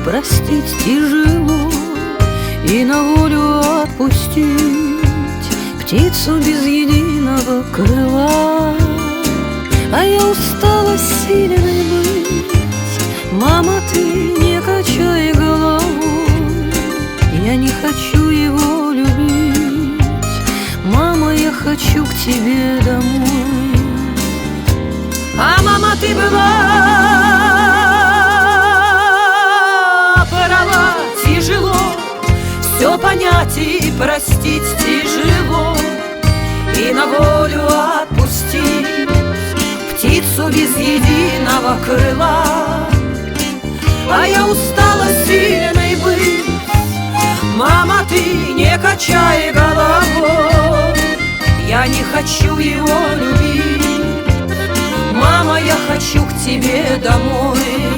простить тяжело и на волю отпустить птицу без единого крыла. А я устала сильной быть. Мама, ты не качай головой, я не хочу его любить. Мама, я хочу к тебе домой. А мама, ты была права, тяжело все понять и простить тяжело, и на волю отпустить птицу без единого крыла. А я устала сильной быть. Мама, ты не качай головой, я не хочу его любить. Мама, я хочу к тебе домой.